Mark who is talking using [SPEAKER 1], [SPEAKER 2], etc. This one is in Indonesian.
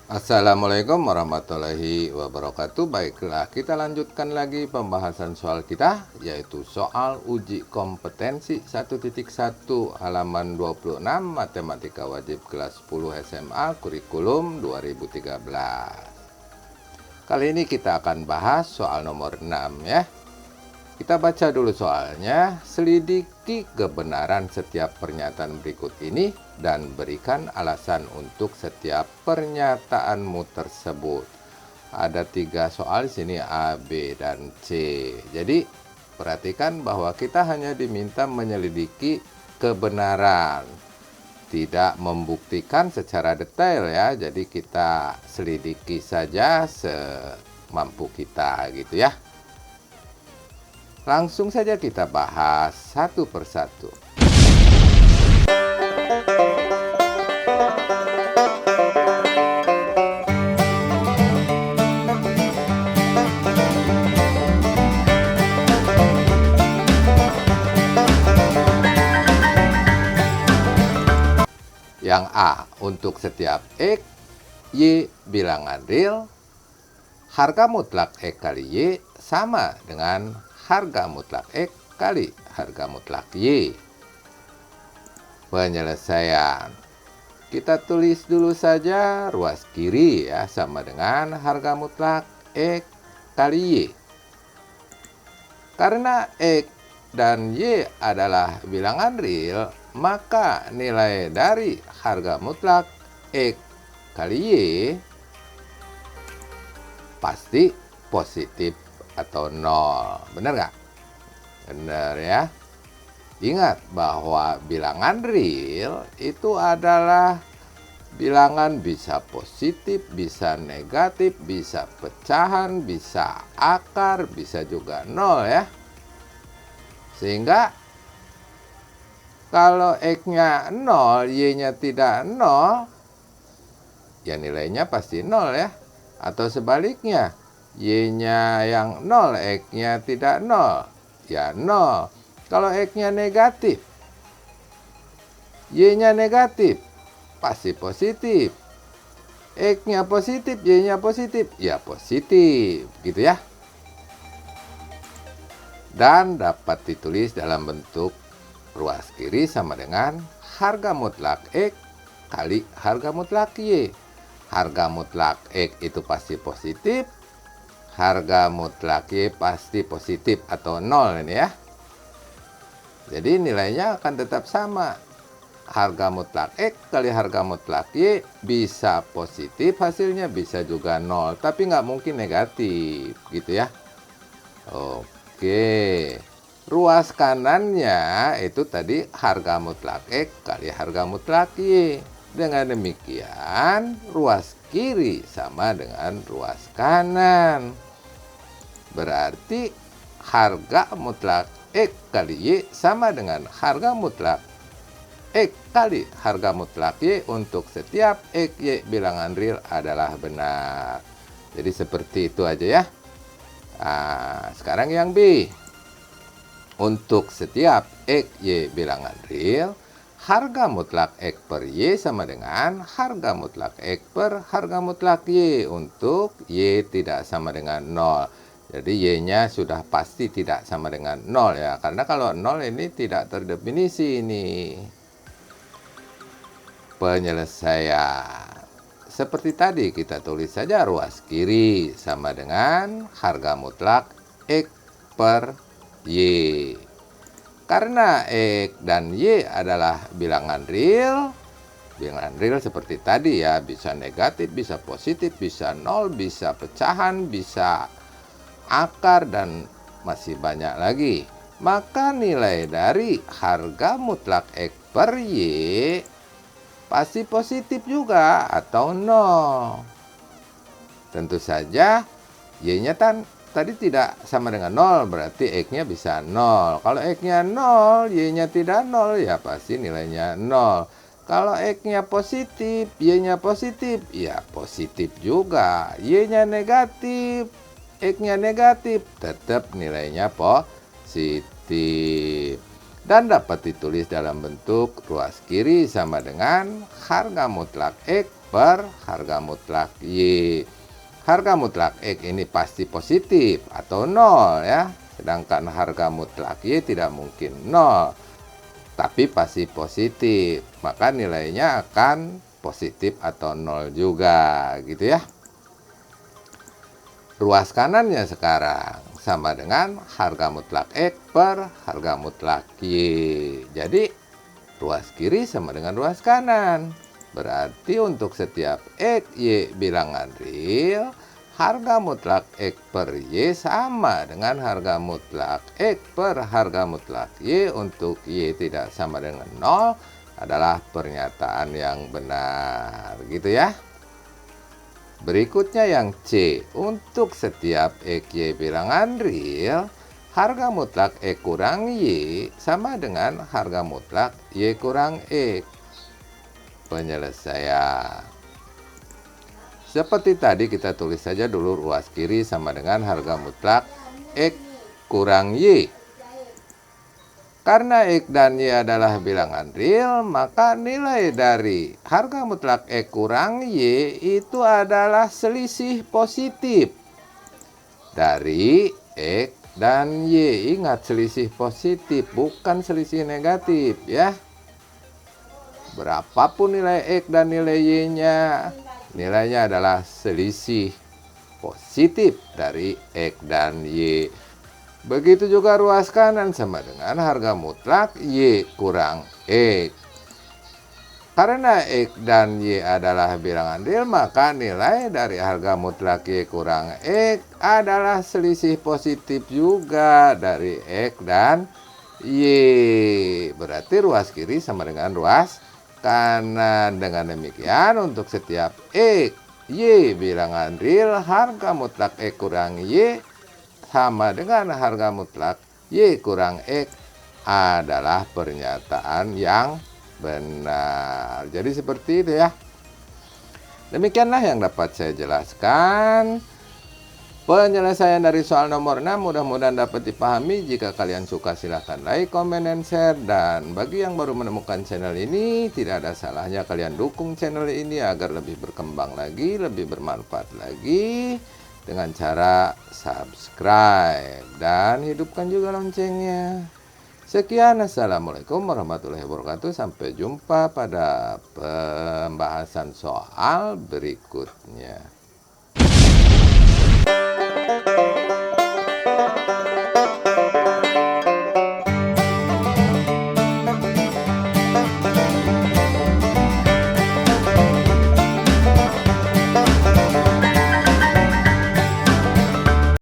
[SPEAKER 1] Assalamualaikum warahmatullahi wabarakatuh. Baiklah, kita lanjutkan lagi pembahasan soal kita, yaitu soal uji kompetensi 1.1 halaman 26 Matematika Wajib kelas 10 SMA kurikulum 2013. Kali ini kita akan bahas soal nomor 6 ya. Kita baca dulu soalnya. Selidiki kebenaran setiap pernyataan berikut ini dan berikan alasan untuk setiap pernyataanmu tersebut. Ada 3 soal di sini, A, B, dan C. Jadi perhatikan bahwa kita hanya diminta menyelidiki kebenaran, tidak membuktikan secara detail ya. Jadi kita selidiki saja semampu kita gitu ya. Langsung saja kita bahas satu persatu. Yang A, untuk setiap X, Y bilangan real, harga mutlak X kali Y sama dengan harga mutlak X kali harga mutlak Y. Penyelesaian. Kita tulis dulu saja ruas kiri ya, sama dengan harga mutlak X kali Y. Karena X dan Y adalah bilangan real, maka nilai dari harga mutlak X kali Y pasti positif atau 0. Benar nggak? Benar ya. Ingat bahwa bilangan real itu adalah bilangan bisa positif, bisa negatif, bisa pecahan, bisa akar, bisa juga 0 ya. Sehingga kalau X-nya 0, Y-nya tidak 0, ya nilainya pasti 0 ya. Atau sebaliknya, Y-nya yang 0, X-nya tidak 0, ya 0. Kalau X-nya negatif, Y-nya negatif, pasti positif. X-nya positif, Y-nya positif, ya positif, gitu ya. Dan dapat ditulis dalam bentuk ruas kiri sama dengan harga mutlak X kali harga mutlak Y. Harga mutlak X itu pasti positif, harga mutlak Y pasti positif atau 0 ini ya. Jadi nilainya akan tetap sama. Harga mutlak X kali harga mutlak Y bisa positif hasilnya, bisa juga 0. Tapi nggak mungkin negatif gitu ya. Oke. Ruas kanannya itu tadi harga mutlak X kali harga mutlak Y. Dengan demikian, ruas kiri sama dengan ruas kanan. Berarti harga mutlak X kali Y sama dengan harga mutlak X kali harga mutlak Y untuk setiap X, Y bilangan real adalah benar. Jadi seperti itu aja ya. Nah, sekarang yang B. Untuk setiap X, Y bilangan real, harga mutlak X per Y sama dengan harga mutlak X per harga mutlak Y untuk Y tidak sama dengan 0. Jadi Y-nya sudah pasti tidak sama dengan 0 ya. Karena kalau 0 ini tidak terdefinisi ini. Penyelesaian. Seperti tadi kita tulis saja ruas kiri sama dengan harga mutlak X per Y. Karena X dan Y adalah bilangan real seperti tadi ya, bisa negatif, bisa positif, bisa 0, bisa pecahan, bisa akar, dan masih banyak lagi. Maka nilai dari harga mutlak X per Y pasti positif juga atau 0. Tentu saja Y-nya tadi tidak sama dengan 0, berarti X-nya bisa 0. Kalau X-nya 0, Y-nya tidak 0, ya pasti nilainya 0. Kalau X-nya positif, Y-nya positif, ya positif juga. Y-nya negatif, X-nya negatif, tetap nilainya positif. dan dapat ditulis dalam bentuk ruas kiri sama dengan harga mutlak X per harga mutlak Y. Harga mutlak X ini pasti positif atau 0 ya. Sedangkan harga mutlak Y tidak mungkin 0, tapi pasti positif. Maka nilainya akan positif atau 0 juga gitu ya. Ruas kanannya sekarang sama dengan harga mutlak X per harga mutlak Y. Jadi ruas kiri sama dengan ruas kanan. Berarti untuk setiap X, Y bilangan real, harga mutlak X per Y sama dengan harga mutlak X per harga mutlak Y untuk Y tidak sama dengan 0 adalah pernyataan yang benar. Gitu ya. Berikutnya yang C. Untuk setiap X, Y bilangan real, harga mutlak X kurang Y sama dengan harga mutlak Y kurang X. Penyelesaian. Seperti tadi kita tulis saja dulu ruas kiri sama dengan harga mutlak X kurang Y. Karena X dan Y adalah bilangan real, maka nilai dari harga mutlak X kurang Y itu adalah selisih positif dari X dan Y. Ingat, selisih positif, bukan selisih negatif ya. Berapapun nilai X dan nilai Y-nya, nilainya adalah selisih positif dari X dan Y. Begitu juga ruas kanan sama dengan harga mutlak Y kurang X. Karena X dan Y adalah bilangan real, maka nilai dari harga mutlak Y kurang X adalah selisih positif juga dari X dan Y. Berarti ruas kiri sama dengan ruas kanan. Dengan demikian untuk setiap X, Y bilangan real, harga mutlak X kurang Y sama dengan harga mutlak Y kurang X adalah pernyataan yang benar. Jadi seperti itu ya. Demikianlah yang dapat saya jelaskan. Penyelesaian dari soal nomor 6 mudah-mudahan dapat dipahami. Jika kalian suka silahkan like, comment, and share. Dan bagi yang baru menemukan channel ini, tidak ada salahnya kalian dukung channel ini agar lebih berkembang lagi, lebih bermanfaat lagi, dengan cara subscribe dan hidupkan juga loncengnya. Sekian, assalamualaikum warahmatullahi wabarakatuh. Sampai jumpa pada pembahasan soal berikutnya.